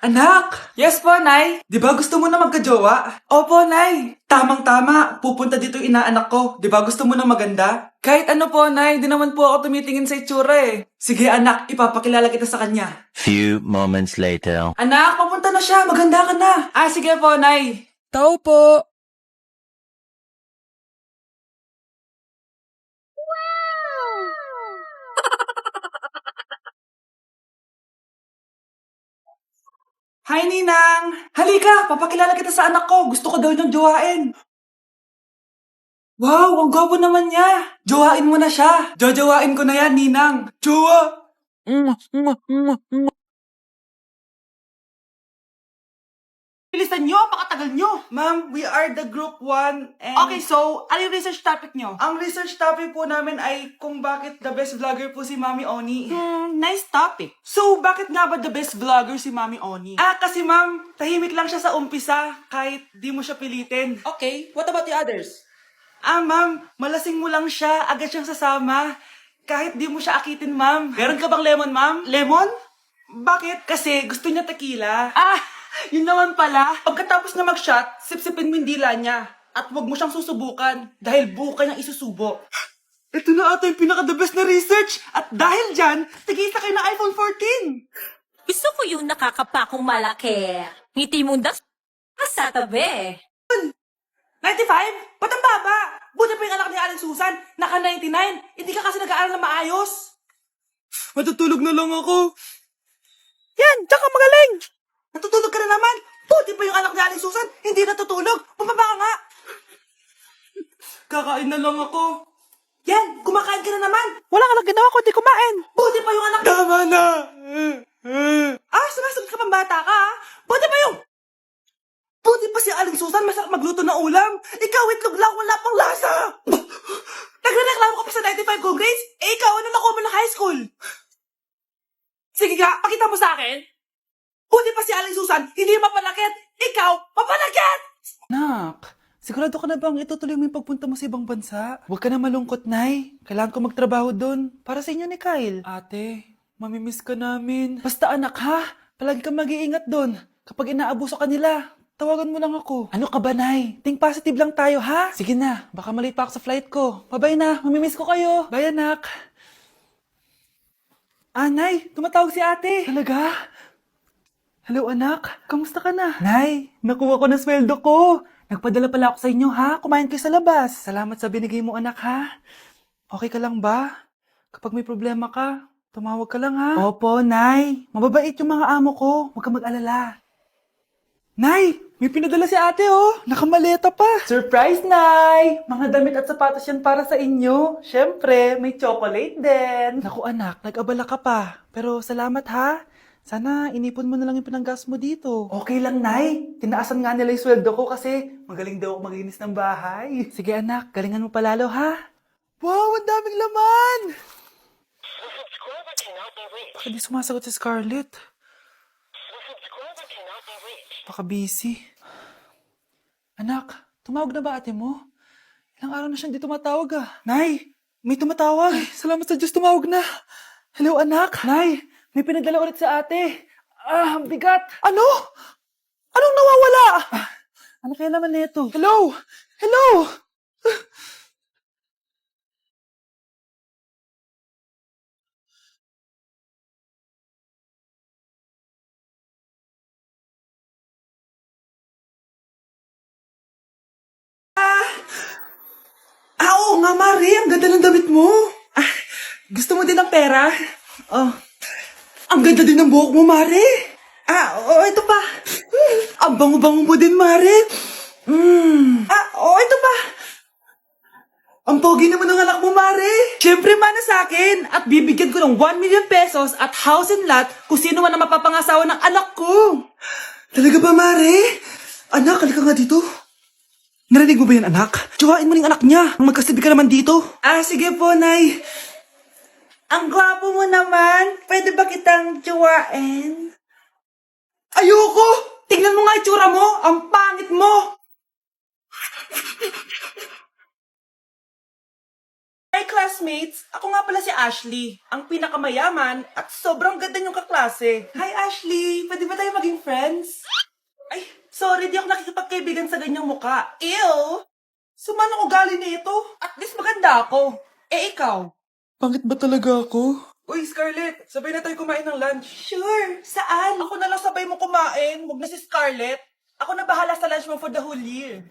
Anak! Yes po, Nay. Di ba gusto mo na magka-jowa? Opo, Nay. Tamang-tama, pupunta dito yung inaanak ko. Di ba gusto mo na maganda? Kahit ano po, Nay. Di naman po ako tumitingin sa itsura eh. Sige anak, ipapakilala kita sa kanya. Few moments later. Anak, papunta na siya. Maganda ka na. Sige po, Nay. Tao po. Hi, Ninang! Halika, papakilala kita sa anak ko. Gusto ko daw niyang jowain. Wow, ang gwapo naman niya. Jowain mo na siya. Jojowain ko na yan, Ninang. Jowa! Bilisan nyo, pakatagal nyo. Ma'am, we are the group 1 and... Okay, so, ano yung research topic nyo? Ang research topic po namin ay kung bakit the best vlogger po si Mami Oni. Nice topic. So, bakit nga ba the best vlogger si Mami Oni? Kasi ma'am, tahimik lang siya sa umpisa kahit di mo siya pilitin. Okay, what about the others? Ma'am, malasing mo lang siya, agad siyang sasama. Kahit di mo siya akitin, ma'am. Meron ka bang lemon, ma'am? Lemon? Bakit? Kasi gusto niya tequila. Yun naman pala. Pagkatapos na mag-shot, sipsipin mo yung dila niya. At huwag mo siyang susubukan dahil buka niyang isusubo. Ito na ata yung pinaka-the best na research. At dahil dyan, tigisa kayo ng iPhone 14. Gusto ko yung nakakapakong malaki. Ngiti mo das sa tabi. 95? Ba't ang baba? Buti pa yung anak ni Aling Susan, naka 99. Hindi ka kasi nag-aaral na maayos. Matutulog na lang ako. Yan, tsaka magaling. Natutulog ka na naman. Buti pa yung anak ni Aling Susan, hindi natutulog. Bumaba ka nga. Kakain na lang ako. Yan, kumakain ka na naman. Wala ka lang ginawa kundi kumain. Buti pa yung anak... Tama na! Sumasagot ka pang bata ka, ha? Buti pa yung... Buti pa si Aling Susan, masarap magluto ng ulam. Ikaw, itlog lang, wala pang lasa. Nagrereklamo ka pa sa 95 ko grades? Ikaw, ano nakuha mo ng high school? Sige nga, pakita mo sa akin. Buti pa si Aling Susan, hindi mapanakit. Ikaw, mapanakit! Nak, sigurado ka na bang itutuloy mo yung pagpunta mo sa ibang bansa? Huwag ka na malungkot, Nay. Kailangan ko magtrabaho doon para sa inyo ni Kyle. Ate, mamimiss ka namin. Basta anak ha, palagi ka mag-iingat doon. Kapag inaabuso ka nila, tawagan mo lang ako. Ano ka ba, Nay? Think positive lang tayo, ha? Sige na, baka malate pa ako sa flight ko. Bye-bye na, mamimiss ko kayo. Bye, anak. Nay, tumatawag si ate. Talaga? Hello, anak. Kamusta ka na? Nay, nakuha ko na sweldo ko. Nagpadala pala ako sa inyo, ha? Kumain kayo sa labas. Salamat sa binigay mo, anak, ha? Okay ka lang ba? Kapag may problema ka, tumawag ka lang, ha? Opo, Nay. Mababait yung mga amo ko. Huwag ka mag-alala. Nay, may pinadala si ate, oh. Nakamaleta pa. Surprise, Nay! Mga damit at sapatos yan para sa inyo. Siyempre, may chocolate din. Naku, anak, nag-abala ka pa. Pero salamat, ha? Sana inipon mo na lang yung pinanggas mo dito. Okay lang, Nay. Tinaasan nga nila yung sweldo ko kasi magaling daw ako maglinis ng bahay. Sige, anak. Galingan mo palalo, ha? Wow, ang daming laman! Baka di sumasagot si Scarlett. Baka busy. Anak, tumawag na ba ate mo? Ilang araw na siyang di tumatawag, Nay, may tumatawag. Ay, salamat sa Diyos, tumawag na. Hello, anak. Nay, may pinadala ulit sa ate. Ang bigat. Ano? Anong nawawala? Ano kaya naman nito? Hello? Hello? Oo nga, Mari. Ang ganda ng damit mo. Gusto mo din ng pera? Ang ganda din ng buhok mo, Mari. Ito pa. Ang bango-bango mo din, Mari. Ito pa. Ang pogi naman ng anak mo, Mari. Siyempre, mana sa akin. At bibigyan ko ng 1 million pesos at house and lot kung sino man ang mapapangasawa ng anak ko. Talaga ba, Mari? Anak, halika nga dito. Narinig mo ba yan, anak? Tsuhain mo ng anak niya. Magkasibi ka naman dito. Sige po, Nay. Ang gwapo mo naman. Pwede ba kitang tsuhain? Ayoko! Tingnan mo nga itsura mo. Ang pangit mo. Hi, class classmates! Ako nga pala si Ashley, ang pinakamayaman at sobrang ganda niyong kaklase. Hi Ashley! Pwede ba tayo maging friends? Ay, sorry, di ako nakikipagkaibigan sa ganyang muka. Ew! Sumanong ugali nito. At least maganda ako. Eh, ikaw? Pangit ba talaga ako? Uy, Scarlett, sabay na tayo kumain ng lunch. Sure, saan? Ako na lang sabay mo kumain. Huwag na si Scarlett. Ako na bahala sa lunch mo for the whole year.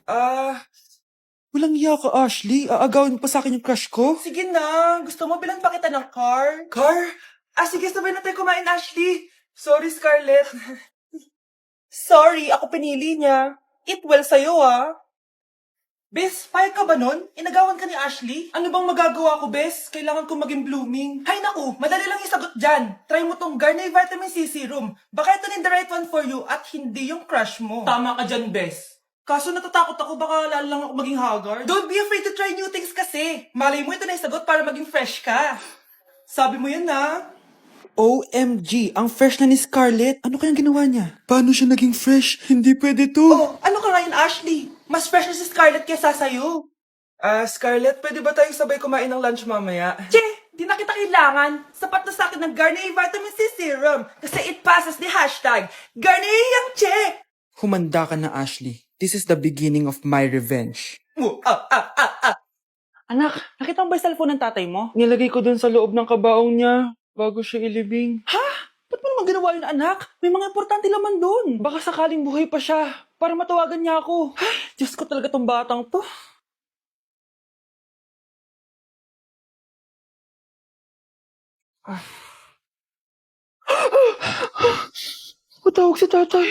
Walang iya ka, Ashley. Aagawin mo pa sa akin yung crush ko. Sige na. Gusto mo bilan pa kita ng car? Car? Sige, sabay na tayo kumain, Ashley. Sorry, Scarlett. Sorry, ako pinili niya. Eat well sa'yo, ah. Bes, payag ka ba nun? Inagawan ka ni Ashley? Ano bang magagawa ko, Bes? Kailangan ko maging blooming. Hay naku, madali lang yung sagot dyan. Try mo tong Garnier Vitamin C Serum. Baka ito na the right one for you at hindi yung crush mo. Tama ka dyan, Bes. Kaso natatakot ako, baka lalo lang ako maging haggard. Don't be afraid to try new things kasi. Malay mo ito na yung sagot para maging fresh ka. Sabi mo yan na. OMG, ang fresh na ni Scarlett. Ano kayang ginawa niya? Paano siya naging fresh? Hindi pwede to. Oh, ano ka ngayon, Ashley? Mas fresh na si Scarlett kesa sa'yo. Scarlett, pwede ba tayong sabay kumain ng lunch mamaya? Che, di na kita kailangan. Sapat na sa akin ng Garnier Vitamin C Serum. Kasi it passes the hashtag Garnier yang che. Humanda ka na, Ashley. This is the beginning of my revenge. Anak, nakita mo ba yung cellphone ng tatay mo? Nilagay ko dun sa loob ng kabaong niya bago siya ilibing. Ha? Ba't mo naman ginawa yun, anak? May mga importante laman doon. Baka sakaling buhay pa siya para matawagan niya ako. Ay, Diyos ko talaga tong batang to. Patawag si tatay.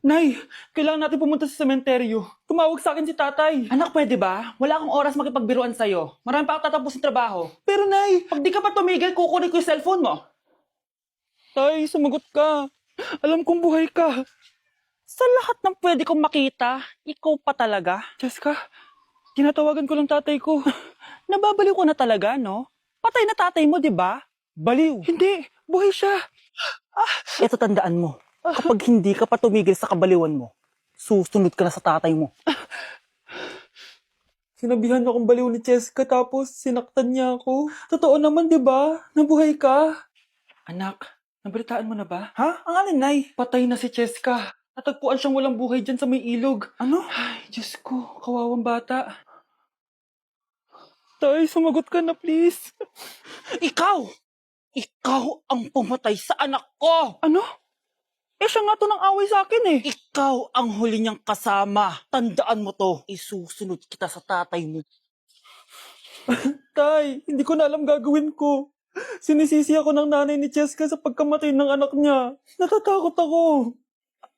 Nay, kailangan natin pumunta sa sementeryo. Tumawag sa akin si tatay. Anak, pwede ba? Wala akong oras makipagbiruan sa'yo. Marami pa ako tatapusin trabaho. Pero nay, pag di ka pa tumigil, kukunin ko yung cellphone mo. Tay, sumagot ka. Alam kong buhay ka. Sa lahat ng pwede kong makita, ikaw pa talaga. Jessica, tinatawagan ko lang tatay ko. Nababaliw ko na talaga, no? Patay na tatay mo, di ba? Baliw. Hindi, buhay siya. Eto tandaan mo, kapag hindi ka pa tumigil sa kabaliwan mo, susunod ka na sa tatay mo. Sinabihan akong baliw ni Jessica tapos sinaktan niya ako. Totoo naman, di ba? Nabuhay ka. Anak, nabalitaan mo na ba? Ha? Ang alin, Nay? Patay na si Jessica. Natagpuan siyang walang buhay dyan sa may ilog. Ano? Ay, Diyos ko, kawawang bata. Tay, sumagot ka na please. Ikaw! Ikaw ang pumatay sa anak ko! Ano? Eh, siya nga to ng away sa akin eh. Ikaw ang huli niyang kasama. Tandaan mo to. Isusunod kita sa tatay mo. Tay, hindi ko na alam gagawin ko. Sinisisi ako ng nanay ni Jessica sa pagkamatay ng anak niya. Natatakot ako.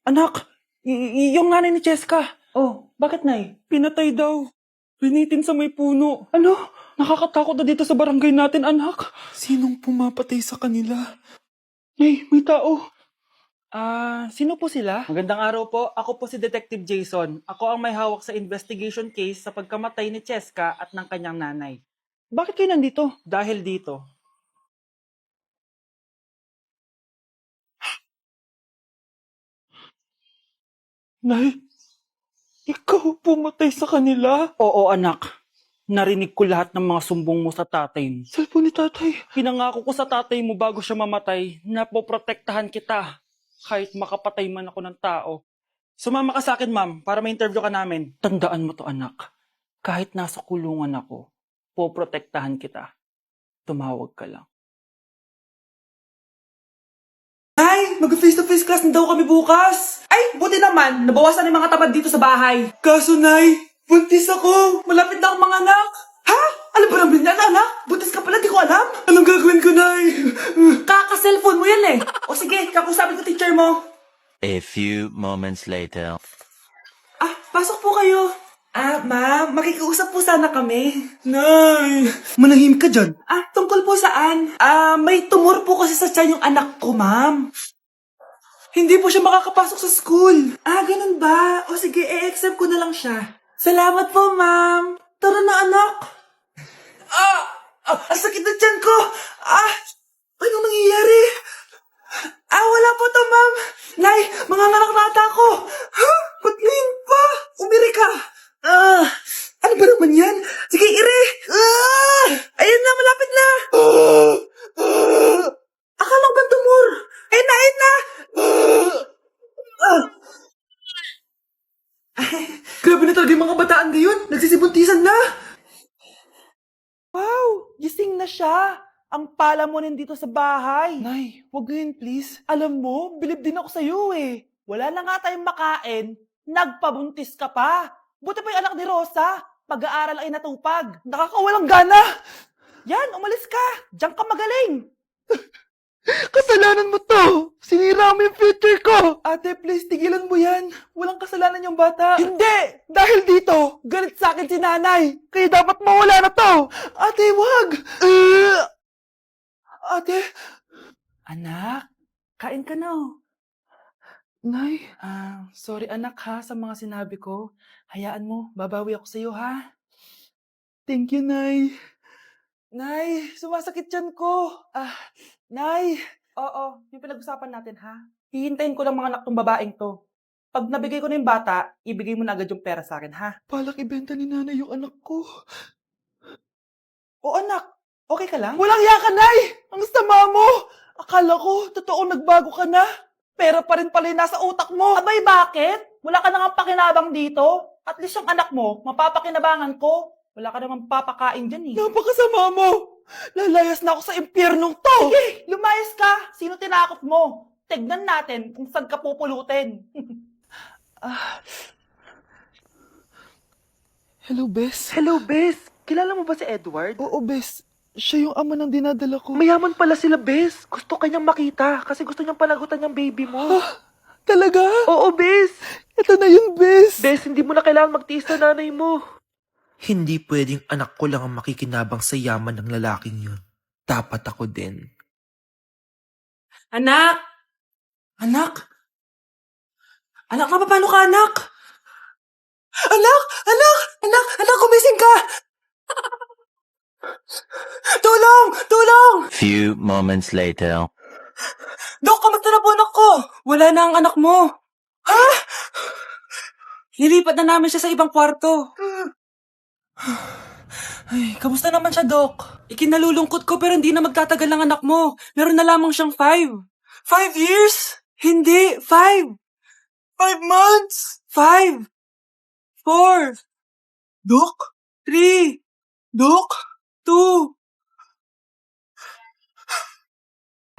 Anak, yung nanay ni Jessica. Oh, bakit, Nay? Pinatay daw. Rinitin sa may puno. Ano? Nakakatakot na dito sa barangay natin, anak. Sinong pumapatay sa kanila? Nay, may tao. Sino po sila? Magandang araw po. Ako po si Detective Jason. Ako ang may hawak sa investigation case sa pagkamatay ni Cheska at ng kanyang nanay. Bakit kayo nandito? Dahil dito. Nay, ikaw pumatay sa kanila? Oo, anak. Narinig ko lahat ng mga sumbong mo sa tatay mo. Cellphone ni tatay. Pinangako ko sa tatay mo bago siya mamatay na poprotektahan kita kahit makapatay man ako ng tao. Sumama ka sa akin, ma'am, para ma-interview ka namin. Tandaan mo to, anak. Kahit nasa kulungan ako, poprotektahan kita. Tumawag ka lang. Ay, mag-face-to-face class na daw kami bukas. Ay, buti naman, nabawasan yung mga tamad dito sa bahay. Kaso, Nay, buntis ako. Malapit na akong mga anak. Ha? Alam ba naman yan, anak? Buntis ka pala, di ko alam. Anong gagawin ko, Nay? Kaka-cellphone mo yan eh. O sige, kakusapin ko teacher mo. A few moments later. Pasok po kayo. Ma'am, makikiusap po sana kami. Nay, manahim ka dyan. Tungkol po saan? May tumor po kasi sa tiyan yung anak ko, ma'am. Hindi po siya makakapasok sa school. Ganun ba? O sige, i-exempt ko na lang siya. Salamat po, ma'am. Tara na, anak. Ang sakit na tiyan ko. Anong nangyayari? Wala po to, ma'am. Nay, mga nata ko. Ba't ngayon pa? Umiri ka. Ano ba naman yan? Sige, ire. Ay, Yung mga bataan ngayon, nagsisibuntisan na! Wow! Gising na siya! Ang pala mo nandito sa bahay. Nay, wag ngayon please. Alam mo, bilib din ako sa'yo eh. Wala na nga tayong makain, nagpabuntis ka pa. Buti pa yung anak ni Rosa, pag-aaral ay natupag. Nakakawalang gana! Yan, umalis ka! Diyan ka magaling! Kasalanan mo to! Sinira mo yung future ko! Ate, please, tigilan mo yan. Walang kasalanan yung bata. Hindi! Dahil dito, galit sa akin si nanay. Kaya dapat mawala na to! Ate, wag! Ate! Anak, kain ka na. Nay? Sorry anak ha sa mga sinabi ko. Hayaan mo, babawi ako sa'yo ha. Thank you, Nay. Nay, sumasakit yan ko. Nay. Oo, yung pinag-usapan natin ha. Hihintayin ko lang mga anak tong babaeng to. Pag nabigay ko na yung bata, ibigay mo na agad yung pera sa akin ha. Balak ibenta ni nanay yung anak ko. O anak, okay ka lang? Walang iya ka, Nay! Ang sama mo! Akala ko, totoo nagbago ka na. Pera pa rin pala yung nasa utak mo. Abay, bakit? Wala ka nang pakinabang dito. At least yung anak mo, mapapakinabangan ko. Wala ka namang papakain dyan eh. Napakasama mo! Lalayas na ako sa impyernong to! Sige, lumayas ka! Sino tinakot mo? Tignan natin kung saan ka pupulutin. Hello, Bes. Hello, Bes. Kilala mo ba si Edward? Oo, Bes. Siya yung ama ng dinadala ko. Mayaman pala sila, Bes. Gusto kanyang makita kasi gusto niyang panagutan yung baby mo. Talaga? Oo, Bes. Ito na yung Bes. Bes, hindi mo na kailangan magtiis na nanay mo. Hindi pwedeng anak ko lang ang makikinabang sa yaman ng lalaking yun. Dapat ako din. Anak! Anak! Anak, paano ka, anak? Anak! Anak! Anak! Anak, gumising ka! Tulong! Tulong! Few moments later. Dok, kamusta na po anak ko? Wala na ang anak mo. Ha? Nilipat na namin siya sa ibang kwarto. Ay, kamusta naman siya, Dok? Ikinalulungkot ko pero hindi na magtatagal ang anak mo. Meron na lamang siyang 5. 5 years? Hindi, 5. 5 months. 5. 4. Dok? 3. Dok? 2.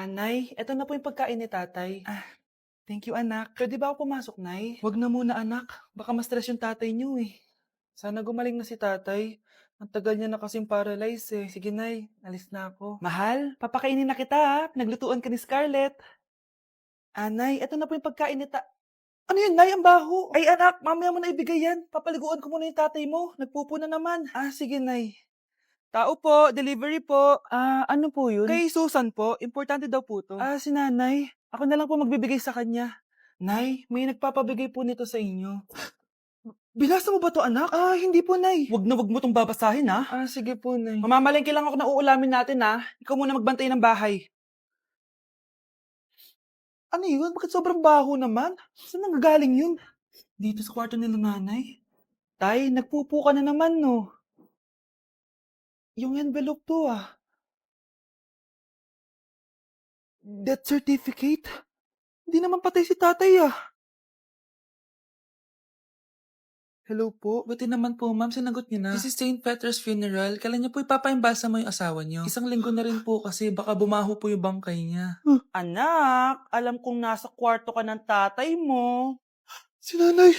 Nay, eto na po yung pagkain ni tatay. Thank you, anak. Pwede ba ako pumasok, Nay? Wag na muna, anak. Baka ma-stress yung tatay niyo eh. Sana gumaling na si tatay. Ang tagal niya na kasing paralyzed eh. Sige, Nay. Alis na ako. Mahal, papakainin na kita ha. Naglutuan ka ni Scarlett. Nay, eto na po yung pagkain ni Ano yun, Nay? Ang baho. Ay, anak, mamaya mo na ibigay yan. Papaliguan ko muna yung tatay mo. Nagpupo na naman. Sige, Nay. Tao po, delivery po. Ano po yun? Kay Susan po, importante daw po to. Si nanay. Ako na lang po magbibigay sa kanya. Nay, may nagpapabigay po nito sa inyo. Binasa mo ba to, anak? Hindi po, Nay. Wag na wag mo tong babasahin, ha? Sige po, Nay. Mamamalengke lang ako na uulamin natin, ha? Ikaw muna magbantay ng bahay. Ano yun? Bakit sobrang baho naman? Saan nanggagaling yun? Dito sa kwarto nila nanay. Tay, nagpupo ka na naman, no? Yung envelope to, Death certificate? Hindi naman patay si tatay, Hello po. Buti naman po, ma'am. Sinagot niyo na. This is St. Peter's Funeral. Kailan niyo po ipapaimbasa mo yung asawa niyo? Isang linggo na rin po kasi baka bumaho po yung bangkay niya. Anak, alam kong nasa kwarto ka ng tatay mo. Si nanay.